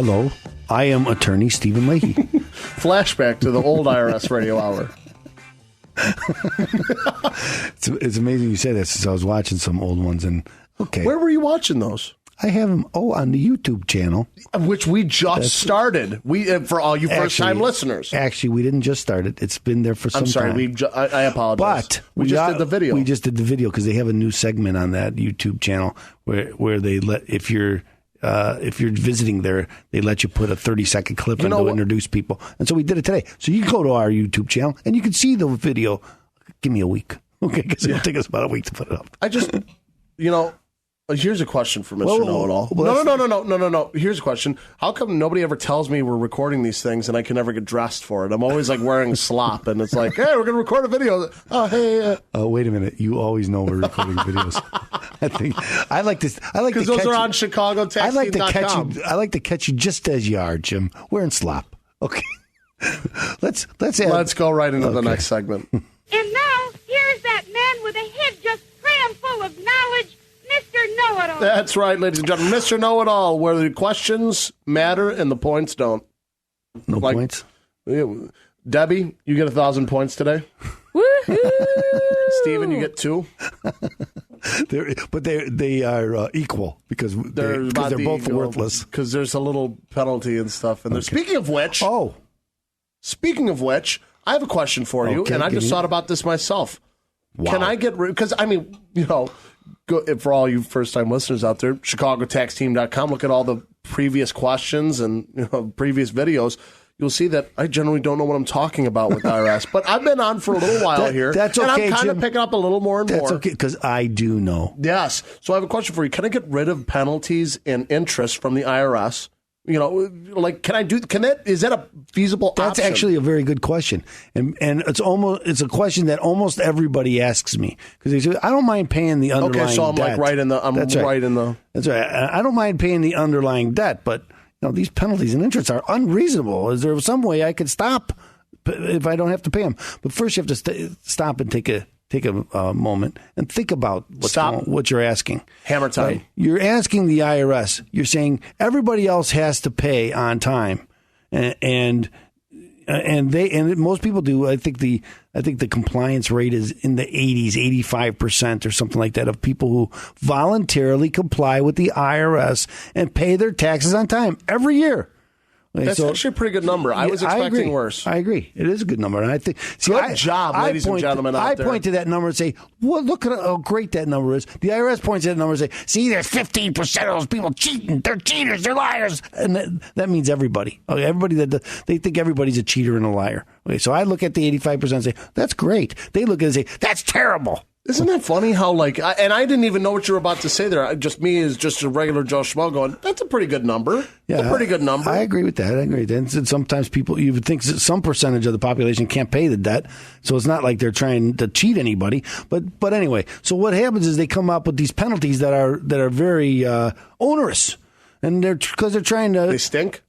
Hello, I am attorney Stephen Leahy. Flashback to the old IRS Radio Hour. It's amazing you say that, since I was watching some old ones. And okay, where were you watching those? I have them on the YouTube channel, which we just started. For all you first-time listeners. Actually, we didn't just start it. It's been there for some time. I'm sorry. I apologize. But we just did the video. We just did the video because they have a new segment on that YouTube channel where they let, if you're visiting there, they let you put a 30-second clip in to introduce people. And so we did it today. So you can go to our YouTube channel and you can see the video. Give me a week, okay? Because it'll take us about a week to put it up. I just, here's a question for Mr. Know-It-All. No. Here's a question. How come nobody ever tells me we're recording these things and I can never get dressed for it? I'm always like wearing slop, and it's like, hey, we're going to record a video. Oh, hey. Wait a minute. You always know we're recording videos. I like this. Because those are on ChicagoTax.com. I like to catch you just as you are, Jim. Wearing slop. Okay. Let's go right into the next segment. And now, here's that man with a head just crammed full of knowledge, Mr. Know-It-All. That's right, ladies and gentlemen. Mr. Know-It-All, where the questions matter and the points don't. No points? Debbie, you get 1,000 points today. Woohoo! Stephen, you get 2. They are equal because they're both worthless. Because there's a little penalty and stuff. And speaking of which, I have a question for you, and I just thought about this myself. Wow. Can I get rid? Because for all you first-time listeners out there, ChicagoTaxTeam.com. Look at all the previous questions and previous videos. You'll see that I generally don't know what I'm talking about with IRS, but I've been on for a little while here. That's okay, and I'm kind of picking up a little more and more. That's okay, because I do know. Yes. So I have a question for you. Can I get rid of penalties and interest from the IRS? Is that a feasible option? That's actually a very good question. And it's a question that almost everybody asks me, because they say, I don't mind paying the underlying debt. Okay, so I'm debt. That's right. I don't mind paying the underlying debt, but these penalties and interests are unreasonable. Is there some way I could stop if I don't have to pay them? But first, you have to stop and take a moment and think about what you're asking. Hammer time. Right? You're asking the IRS. You're saying everybody else has to pay on time, and most people do. I think the compliance rate is in the 80s, 85% or something like that, of people who voluntarily comply with the IRS and pay their taxes on time every year. That's actually a pretty good number. I was expecting worse. I agree. It is a good number. And I think, good job, ladies and gentlemen out there. I point to that number and say, well, look at how great that number is. The IRS points to that number and say, see, there's 15% of those people cheating. They're cheaters. They're liars. And that means everybody. Okay, everybody they think everybody's a cheater and a liar. Okay, so I look at the 85% and say, that's great. They look at it and say, that's terrible. Isn't that funny how, and I didn't even know what you were about to say there. Me as just a regular Joe Schmo going, that's a pretty good number. Yeah, a pretty good number. I agree with that. And sometimes people, you would think some percentage of the population can't pay the debt. So it's not like they're trying to cheat anybody. But anyway, so what happens is they come up with these penalties that are very onerous. And they're trying to. They stink?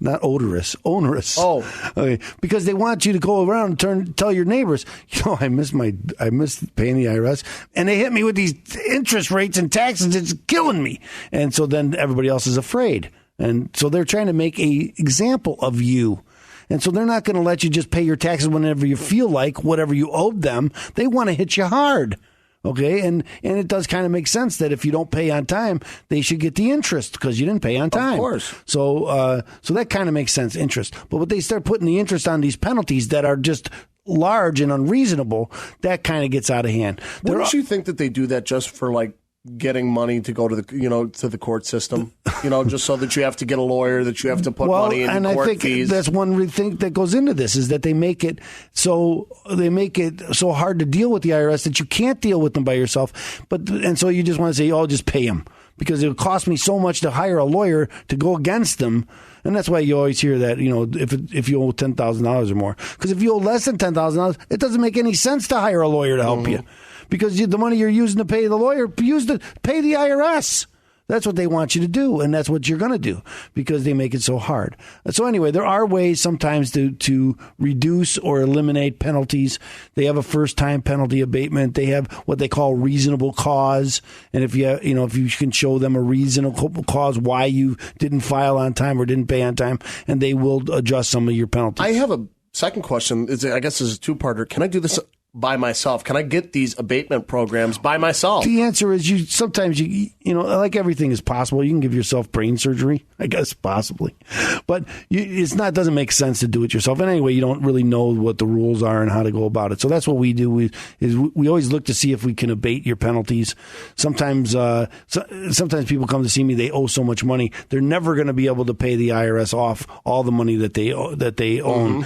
Not odorous, onerous. Oh, okay. Because they want you to go around and tell your neighbors, I miss paying the IRS, and they hit me with these interest rates and taxes. It's killing me. And so then everybody else is afraid, and so they're trying to make a example of you. And so they're not going to let you just pay your taxes whenever you feel like, whatever you owed them. They want to hit you hard. Okay, and it does kind of make sense that if you don't pay on time, they should get the interest because you didn't pay on time. Of course. So that kind of makes sense, interest. But when they start putting the interest on these penalties that are just large and unreasonable, that kind of gets out of hand. Wouldn't you think that they do that just for getting money to go to the court system, just so that you have to get a lawyer, that you have to put money in court fees? And I think that's one thing that goes into this, is that they make it so hard to deal with the IRS that you can't deal with them by yourself. And so you just want to say, I'll just pay them because it'll cost me so much to hire a lawyer to go against them. And that's why you always hear that, if you owe $10,000 or more, because if you owe less than $10,000, it doesn't make any sense to hire a lawyer to help you. Because the money you're using to pay the lawyer, use to pay the IRS. That's what they want you to do, and that's what you're going to do because they make it so hard. So anyway, there are ways sometimes to reduce or eliminate penalties. They have a first-time penalty abatement. They have what they call reasonable cause, and if you can show them a reasonable cause why you didn't file on time or didn't pay on time, and they will adjust some of your penalties. I have a second question. I guess this is a two-parter. Can I do this by myself? Can I get these abatement programs by myself? The answer is sometimes like everything is possible. You can give yourself brain surgery, I guess, possibly. But it doesn't make sense to do it yourself. And anyway, you don't really know what the rules are and how to go about it. So that's what we do. We always look to see if we can abate your penalties. Sometimes people come to see me, they owe so much money. They're never going to be able to pay the IRS off all the money that they owe.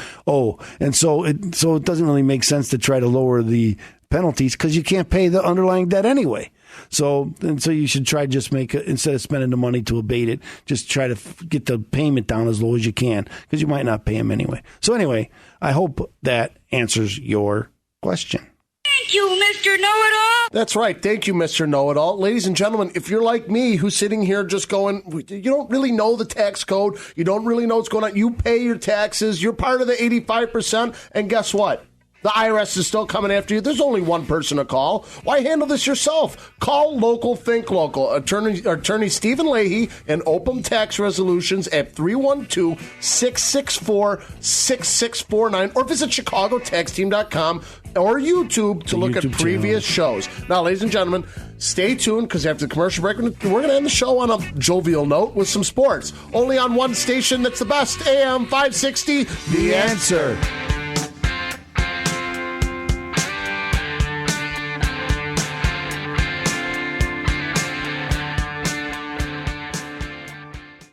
And so it doesn't really make sense to try to lower the penalties because you can't pay the underlying debt anyway. So you should try just instead of spending the money to abate it, just try to get the payment down as low as you can because you might not pay them anyway. So anyway, I hope that answers your question. Thank you, Mr. Know-It-All. That's right. Thank you, Mr. Know-It-All. Ladies and gentlemen, if you're like me, who's sitting here just going, you don't really know the tax code, you don't really know what's going on, you pay your taxes, you're part of the 85%, and guess what? The IRS is still coming after you. There's only one person to call. Why handle this yourself? Call Local, Think Local. Attorney Stephen Leahy and Opem Tax Resolutions at 312-664-6649 or visit ChicagoTaxTeam.com or YouTube to look at previous shows. Now, ladies and gentlemen, stay tuned because after the commercial break, we're going to end the show on a jovial note with some sports. Only on one station that's the best, AM 560, The Answer.